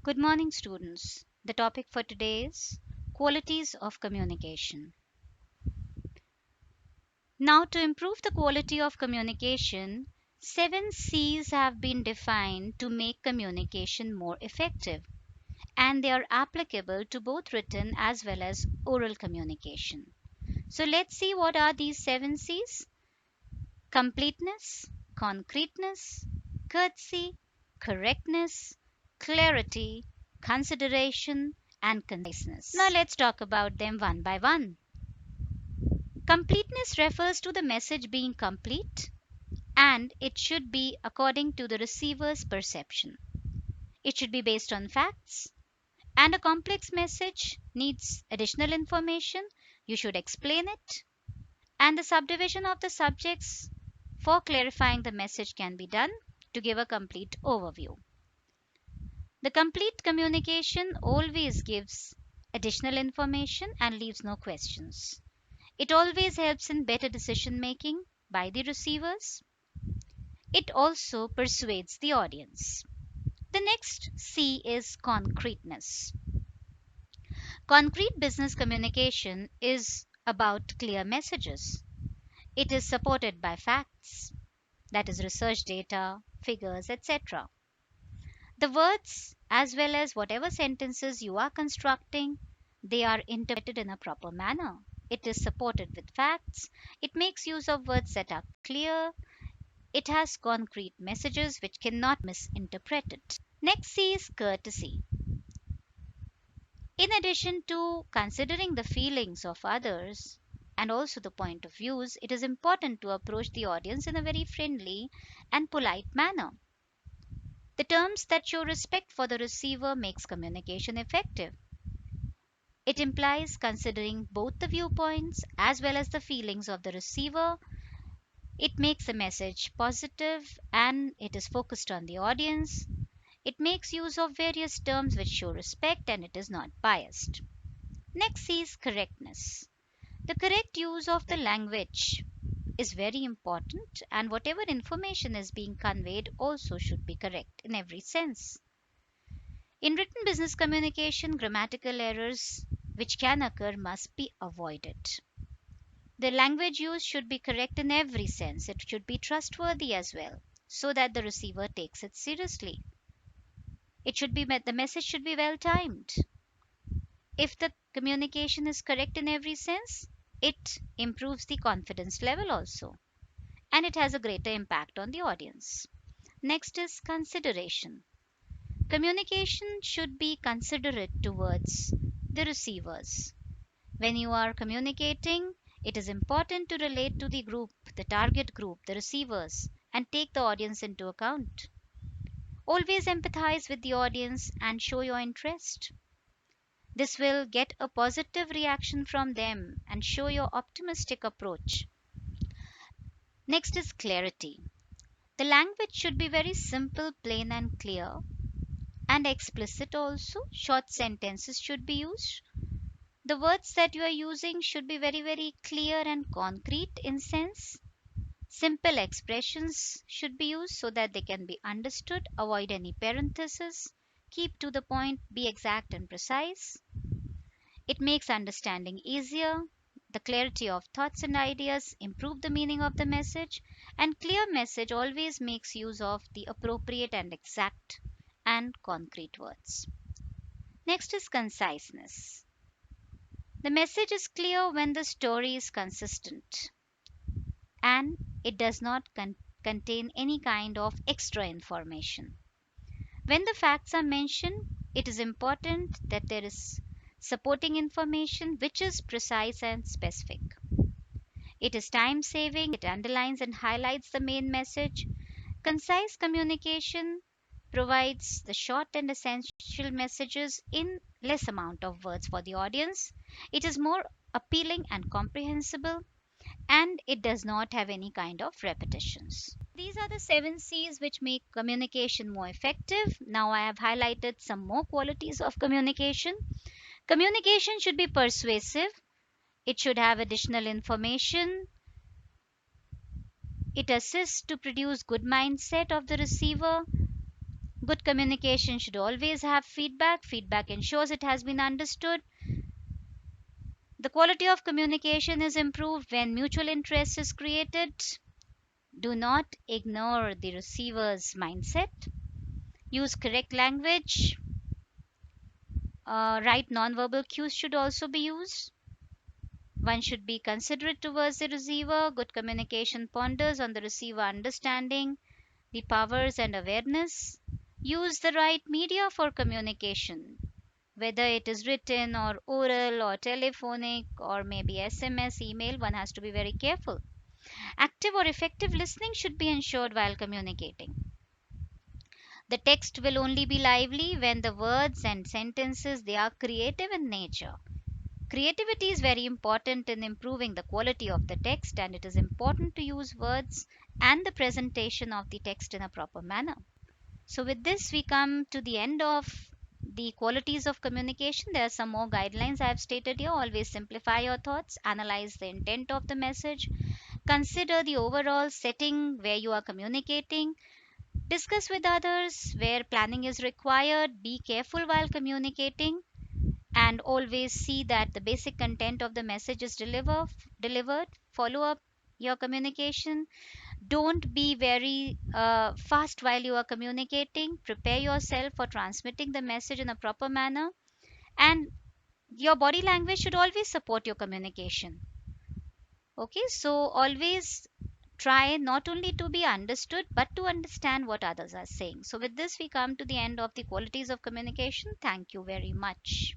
Good morning, students. The topic for today is qualities of communication. Now, to improve the quality of communication, 7 C's have been defined to make communication more effective, and they are applicable to both written as well as oral communication. So, let's see what are these 7 C's: completeness, concreteness, courtesy, correctness, clarity, consideration, and conciseness. Now let's talk about them one by one. Completeness refers to the message being complete, and it should be according to the receiver's perception. It should be based on facts, and a complex message needs additional information. You should explain it, and the subdivision of the subjects for clarifying the message can be done to give a complete overview. The complete communication always gives additional information and leaves no questions. It always helps in better decision making by the receivers. It also persuades the audience. The next C is concreteness. Concrete business communication is about clear messages. It is supported by facts, that is, research data, figures, etc. The words, as well as whatever sentences you are constructing, they are interpreted in a proper manner. It is supported with facts. It makes use of words that are clear. It has concrete messages which cannot be misinterpreted. Next C is courtesy. In addition to considering the feelings of others and also the point of views, it is important to approach the audience in a very friendly and polite manner. The terms that show respect for the receiver makes communication effective. It implies considering both the viewpoints as well as the feelings of the receiver. It makes the message positive and it is focused on the audience. It makes use of various terms which show respect and it is not biased. Next is correctness. The correct use of the language is very important, and whatever information is being conveyed also should be correct in every sense. In written business communication, grammatical errors which can occur must be avoided. The language used should be correct in every sense. It should be trustworthy as well, so that the receiver takes it seriously. The message should be well timed. If the communication is correct in every sense, it improves the confidence level also, and it has a greater impact on the audience. Next is consideration. Communication should be considerate towards the receivers. When you are communicating, it is important to relate to the group, the target group, the receivers, and take the audience into account. Always empathize with the audience and show your interest. This will get a positive reaction from them and show your optimistic approach. Next is clarity. The language should be very simple, plain, and clear, and explicit also. Short sentences should be used. The words that you are using should be very, very clear and concrete in sense. Simple expressions should be used so that they can be understood. Avoid any parentheses. Keep to the point, be exact and precise. It makes understanding easier. The clarity of thoughts and ideas improve the meaning of the message, and clear message always makes use of the appropriate and exact and concrete words. Next is conciseness. The message is clear when the story is consistent and it does not contain any kind of extra information. When the facts are mentioned, it is important that there is supporting information which is precise and specific. It is time saving, it underlines and highlights the main message. Concise communication provides the short and essential messages in less amount of words for the audience. It is more appealing and comprehensible, and it does not have any kind of repetitions. These are the 7 C's which make communication more effective. Now I have highlighted some more qualities of communication. Communication should be persuasive. It should have additional information. It assists to produce good mindset of the receiver. Good communication should always have feedback. Feedback ensures it has been understood. The quality of communication is improved when mutual interest is created. Do not ignore the receiver's mindset. Use correct language. Right nonverbal cues should also be used. One should be considerate towards the receiver. Good communication ponders on the receiver understanding the powers and awareness. Use the right media for communication, whether it is written or oral or telephonic or maybe SMS, email. One has to be very careful. Active or effective listening should be ensured while communicating. The text will only be lively when the words and sentences they are creative in nature. Creativity is very important in improving the quality of the text, and it is important to use words and the presentation of the text in a proper manner. So, with this, we come to the end of the qualities of communication. There are some more guidelines I have stated here. Always simplify your thoughts, analyze the intent of the message, consider the overall setting where you are communicating, discuss with others where planning is required, be careful while communicating, and always see that the basic content of the message is delivered. Follow up your communication. Don't be very fast while you are communicating. Prepare yourself for transmitting the message in a proper manner, and your body language should always support your communication. Okay, so always try not only to be understood but to understand what others are saying. So with this we come to the end of the qualities of communication. Thank you very much.